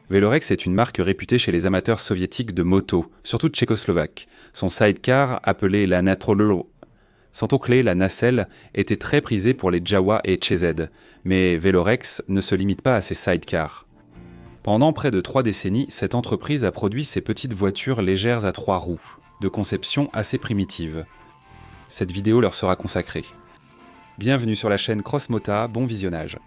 Velorex est une marque réputée chez les amateurs soviétiques de moto, surtout tchécoslovaques. Son sidecar, appelé la la nacelle, était très prisé pour les Jawa et Czez, mais Velorex ne se limite pas à ses sidecars. Pendant près de 3 décennies, cette entreprise a produit ces petites voitures légères à 3 roues, de conception assez primitive. Cette vidéo leur sera consacrée. Bienvenue sur la chaîne Crossmota, bon visionnage.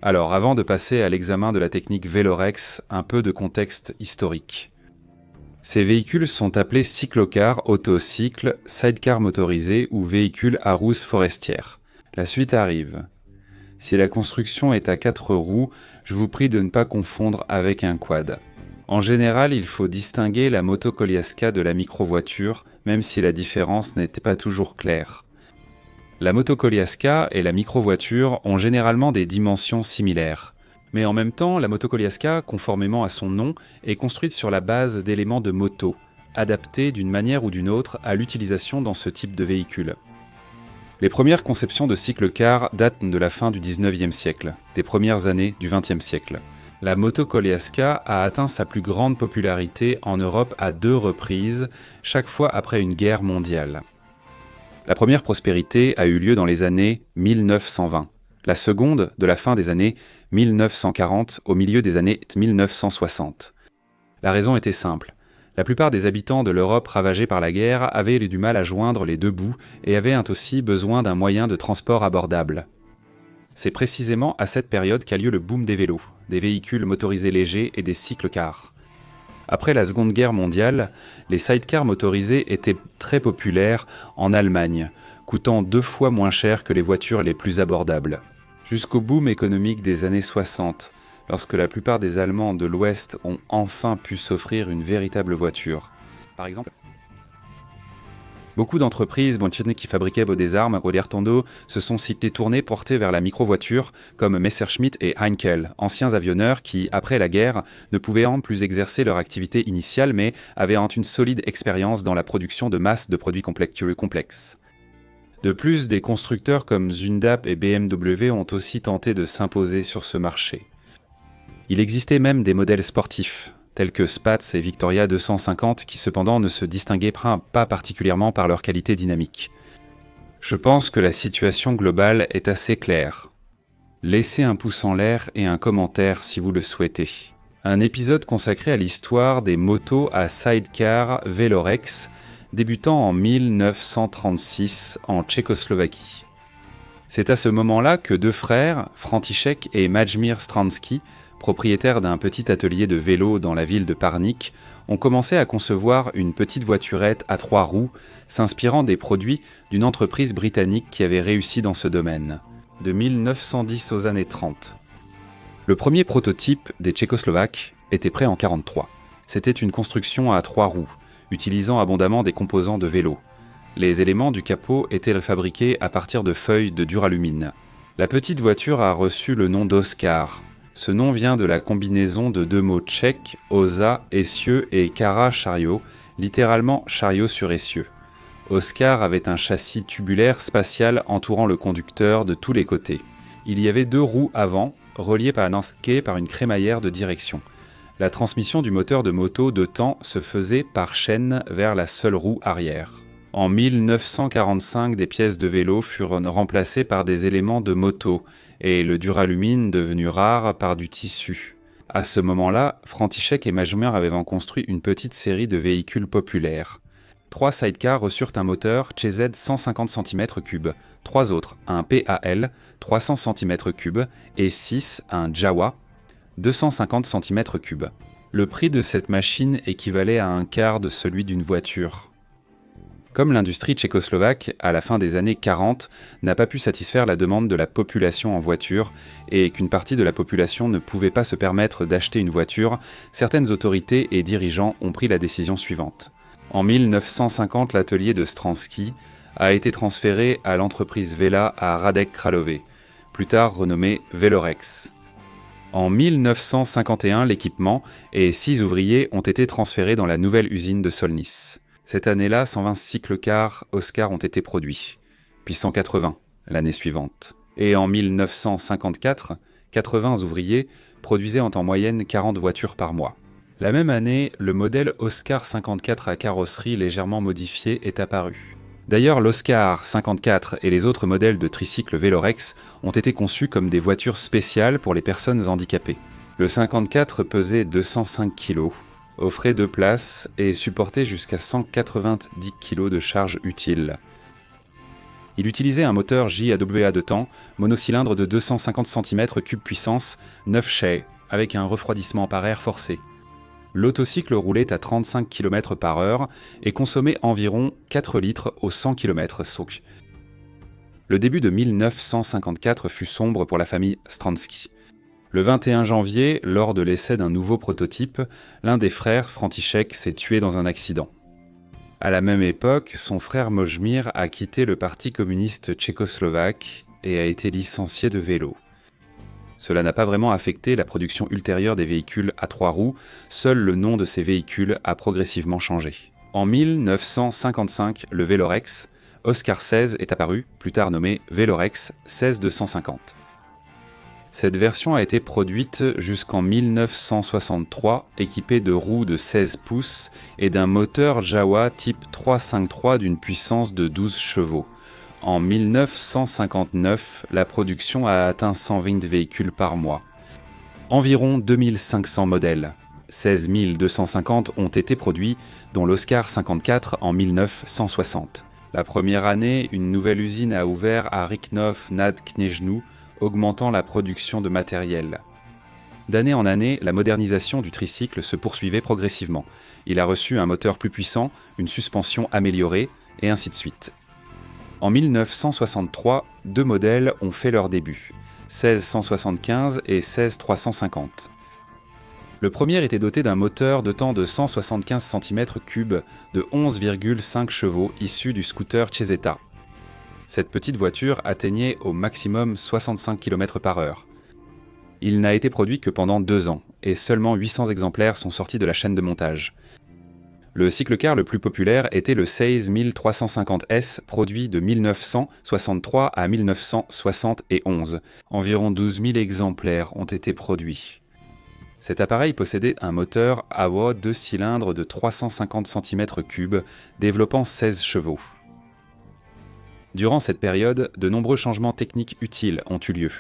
Alors, avant de passer à l'examen de la technique Velorex, un peu de contexte historique. Ces véhicules sont appelés cyclocars, autocycles, sidecar motorisés ou véhicules à roues forestières. La suite arrive. Si la construction est à 4 roues, je vous prie de ne pas confondre avec un quad. En général, il faut distinguer la moto Koliaska de la micro-voiture, même si la différence n'était pas toujours claire. La moto Koliaska et la micro-voiture ont généralement des dimensions similaires. Mais en même temps, la moto Koliaska, conformément à son nom, est construite sur la base d'éléments de moto, adaptés d'une manière ou d'une autre à l'utilisation dans ce type de véhicule. Les premières conceptions de cyclocars datent de la fin du 19e siècle, des premières années du 20e siècle. La moto Koliaska a atteint sa plus grande popularité en Europe à 2 reprises, chaque fois après une guerre mondiale. La première prospérité a eu lieu dans les années 1920, la seconde de la fin des années 1940 au milieu des années 1960. La raison était simple. La plupart des habitants de l'Europe ravagée par la guerre avaient du mal à joindre les deux bouts et avaient aussi besoin d'un moyen de transport abordable. C'est précisément à cette période qu'a lieu le boom des vélos, des véhicules motorisés légers et des cyclocars. Après la Seconde Guerre mondiale, les sidecars motorisés étaient très populaires en Allemagne, coûtant 2 fois moins cher que les voitures les plus abordables. Jusqu'au boom économique des années 60, lorsque la plupart des Allemands de l'Ouest ont enfin pu s'offrir une véritable voiture. Par exemple, beaucoup d'entreprises qui fabriquaient des armes au Dertondo se sont détournées portées vers la micro-voiture, comme Messerschmitt et Heinkel, anciens avionneurs qui, après la guerre, ne pouvaient plus exercer leur activité initiale mais avaient une solide expérience dans la production de masse de produits complexes. De plus, des constructeurs comme Zundap et BMW ont aussi tenté de s'imposer sur ce marché. Il existait même des modèles sportifs, tels que Spatz et Victoria 250, qui cependant ne se distinguaient pas particulièrement par leur qualité dynamique. Je pense que la situation globale est assez claire. Laissez un pouce en l'air et un commentaire si vous le souhaitez. Un épisode consacré à l'histoire des motos à sidecar Velorex, débutant en 1936 en Tchécoslovaquie. C'est à ce moment-là que 2 frères, František et Majmir Stranský, propriétaires d'un petit atelier de vélo dans la ville de Parnik, ont commencé à concevoir une petite voiturette à 3 roues, s'inspirant des produits d'une entreprise britannique qui avait réussi dans ce domaine, de 1910 aux années 30. Le premier prototype des Tchécoslovaques était prêt en 1943. C'était une construction à 3 roues, utilisant abondamment des composants de vélo. Les éléments du capot étaient fabriqués à partir de feuilles de duralumine. La petite voiture a reçu le nom d'Oscar. Ce nom vient de la combinaison de 2 mots tchèques, osa, essieu, et kara, chariot, littéralement chariot sur essieu. Oscar avait un châssis tubulaire spatial entourant le conducteur de tous les côtés. Il y avait 2 roues avant, reliées par une crémaillère de direction. La transmission du moteur de moto de temps se faisait par chaîne vers la seule roue arrière. En 1945, des pièces de vélo furent remplacées par des éléments de moto et le duralumine devenu rare par du tissu. À ce moment-là, František et Majmir avaient construit une petite série de véhicules populaires. 3 sidecars reçurent un moteur Czez 150 cm3, 3 autres un PAL 300 cm3 et 6 un Jawa 250 cm3. Le prix de cette machine équivalait à un quart de celui d'une voiture. Comme l'industrie tchécoslovaque, à la fin des années 40, n'a pas pu satisfaire la demande de la population en voiture et qu'une partie de la population ne pouvait pas se permettre d'acheter une voiture, certaines autorités et dirigeants ont pris la décision suivante. En 1950, l'atelier de Stranský a été transféré à l'entreprise Vela à Hradec Králové, plus tard renommée Velorex. En 1951, l'équipement et 6 ouvriers ont été transférés dans la nouvelle usine de Solnis. Cette année-là, 120 cyclecars Oscar ont été produits, puis 180 l'année suivante. Et en 1954, 80 ouvriers produisaient en moyenne 40 voitures par mois. La même année, le modèle Oscar 54 à carrosserie légèrement modifiée est apparu. D'ailleurs, l'Oscar 54 et les autres modèles de tricycle Velorex ont été conçus comme des voitures spéciales pour les personnes handicapées. Le 54 pesait 205 kg, offrait 2 places et supportait jusqu'à 190 kg de charge utile. Il utilisait un moteur JAWA de temps, monocylindre de 250 cm3 puissance, 9 chais, avec un refroidissement par air forcé. L'autocycle roulait à 35 km/h et consommait environ 4 litres au 100 km. Le début de 1954 fut sombre pour la famille Stransky. Le 21 janvier, lors de l'essai d'un nouveau prototype, l'un des frères, František, s'est tué dans un accident. À la même époque, son frère Mojmír a quitté le parti communiste tchécoslovaque et a été licencié de vélo. Cela n'a pas vraiment affecté la production ultérieure des véhicules à 3 roues, seul le nom de ces véhicules a progressivement changé. En 1955, le Velorex, Oscar 16 est apparu, plus tard nommé Velorex 16250. Cette version a été produite jusqu'en 1963, équipée de roues de 16 pouces et d'un moteur Jawa type 353 d'une puissance de 12 chevaux. En 1959, la production a atteint 120 véhicules par mois. Environ 2500 modèles, 16 250 ont été produits, dont l'Oscar 54 en 1960. La première année, une nouvelle usine a ouvert à Rychnov nad Kněžnou, augmentant la production de matériel. D'année en année, la modernisation du tricycle se poursuivait progressivement. Il a reçu un moteur plus puissant, une suspension améliorée, et ainsi de suite. En 1963, 2 modèles ont fait leur début, 16175 et 16350. Le premier était doté d'un moteur de temps de 175 cm3 de 11,5 chevaux issu du scooter Ceseta. Cette petite voiture atteignait au maximum 65 km/h. Il n'a été produit que pendant 2 ans, et seulement 800 exemplaires sont sortis de la chaîne de montage. Le cyclecar le plus populaire était le 16350S, produit de 1963 à 1971. Environ 12 000 exemplaires ont été produits. Cet appareil possédait un moteur AWA 2 cylindres de 350 cm3, développant 16 chevaux. Durant cette période, de nombreux changements techniques utiles ont eu lieu.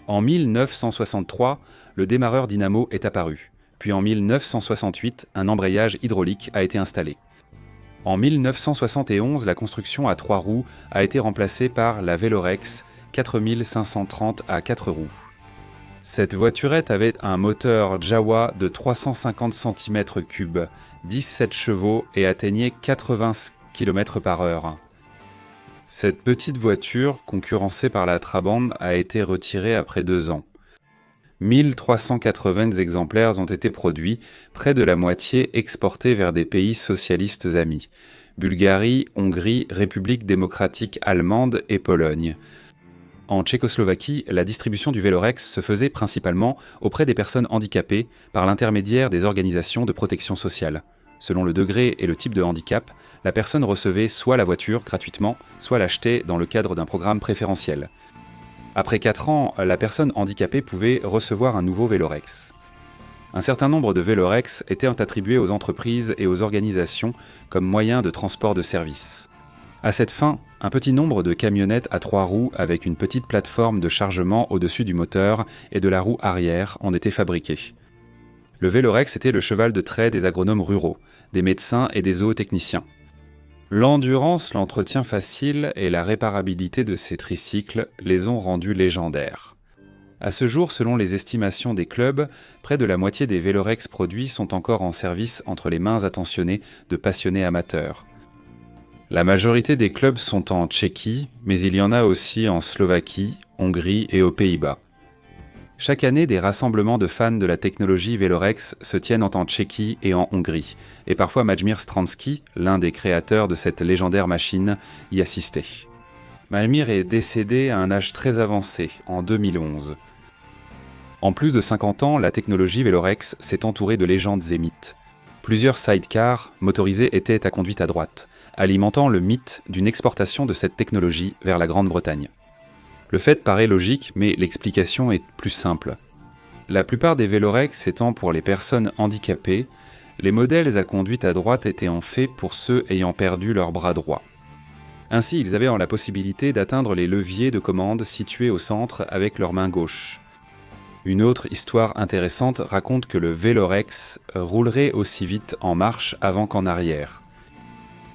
En 1963, le démarreur dynamo est apparu. Puis en 1968, un embrayage hydraulique a été installé. En 1971, la construction à 3 roues a été remplacée par la Velorex 4530 à 4 roues. Cette voiturette avait un moteur Jawa de 350 cm3, 17 chevaux et atteignait 80 km/h. Cette petite voiture, concurrencée par la Trabant, a été retirée après 2 ans. 1380 exemplaires ont été produits, près de la moitié exportés vers des pays socialistes amis, Bulgarie, Hongrie, République démocratique allemande et Pologne. En Tchécoslovaquie, la distribution du Velorex se faisait principalement auprès des personnes handicapées par l'intermédiaire des organisations de protection sociale. Selon le degré et le type de handicap, la personne recevait soit la voiture gratuitement, soit l'achetait dans le cadre d'un programme préférentiel. Après 4 ans, la personne handicapée pouvait recevoir un nouveau Velorex. Un certain nombre de Velorex étaient attribués aux entreprises et aux organisations comme moyen de transport de service. À cette fin, un petit nombre de camionnettes à 3 roues avec une petite plateforme de chargement au-dessus du moteur et de la roue arrière en étaient fabriquées. Le Velorex était le cheval de trait des agronomes ruraux, des médecins et des zootechniciens. L'endurance, l'entretien facile et la réparabilité de ces tricycles les ont rendus légendaires. À ce jour, selon les estimations des clubs, près de la moitié des Velorex produits sont encore en service entre les mains attentionnées de passionnés amateurs. La majorité des clubs sont en Tchéquie, mais il y en a aussi en Slovaquie, Hongrie et aux Pays-Bas. Chaque année, des rassemblements de fans de la technologie Velorex se tiennent en Tchéquie et en Hongrie, et parfois Mojmír Stransky, l'un des créateurs de cette légendaire machine, y assistait. Mojmír est décédé à un âge très avancé, en 2011. En plus de 50 ans, la technologie Velorex s'est entourée de légendes et mythes. Plusieurs sidecars motorisés étaient à conduite à droite, alimentant le mythe d'une exportation de cette technologie vers la Grande-Bretagne. Le fait paraît logique, mais l'explication est plus simple. La plupart des Velorex étant pour les personnes handicapées, les modèles à conduite à droite étaient en fait pour ceux ayant perdu leur bras droit. Ainsi, ils avaient la possibilité d'atteindre les leviers de commande situés au centre avec leur main gauche. Une autre histoire intéressante raconte que le Velorex roulerait aussi vite en marche avant qu'en arrière.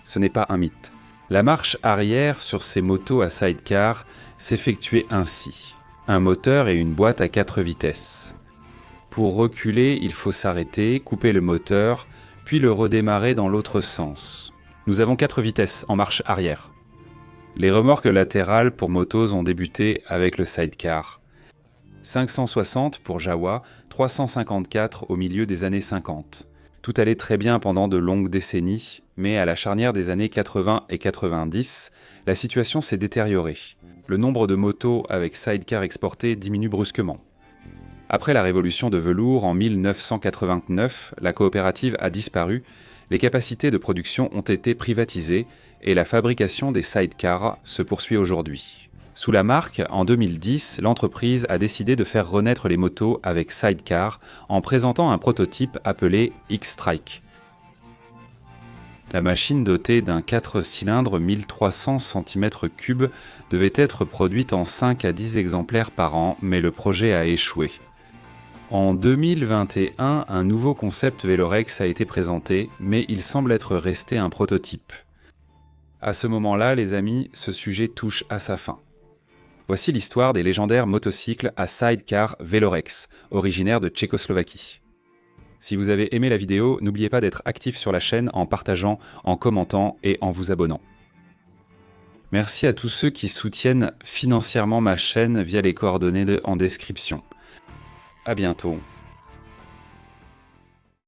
Ce n'est pas un mythe. La marche arrière sur ces motos à sidecar s'effectuait ainsi. Un moteur et une boîte à 4 vitesses. Pour reculer, il faut s'arrêter, couper le moteur, puis le redémarrer dans l'autre sens. Nous avons 4 vitesses en marche arrière. Les remorques latérales pour motos ont débuté avec le sidecar. 560 pour Jawa, 354 au milieu des années 50. Tout allait très bien pendant de longues décennies, mais à la charnière des années 80 et 90, la situation s'est détériorée. Le nombre de motos avec sidecar exportés diminue brusquement. Après la révolution de velours en 1989, la coopérative a disparu, les capacités de production ont été privatisées et la fabrication des sidecars se poursuit aujourd'hui. Sous la marque, en 2010, l'entreprise a décidé de faire renaître les motos avec sidecar en présentant un prototype appelé X-Strike. La machine dotée d'un 4 cylindres 1300 cm3 devait être produite en 5 à 10 exemplaires par an, mais le projet a échoué. En 2021, un nouveau concept Velorex a été présenté, mais il semble être resté un prototype. À ce moment-là, les amis, ce sujet touche à sa fin. Voici l'histoire des légendaires motocycles à sidecar Velorex, originaires de Tchécoslovaquie. Si vous avez aimé la vidéo, n'oubliez pas d'être actif sur la chaîne en partageant, en commentant et en vous abonnant. Merci à tous ceux qui soutiennent financièrement ma chaîne via les coordonnées en description. À bientôt.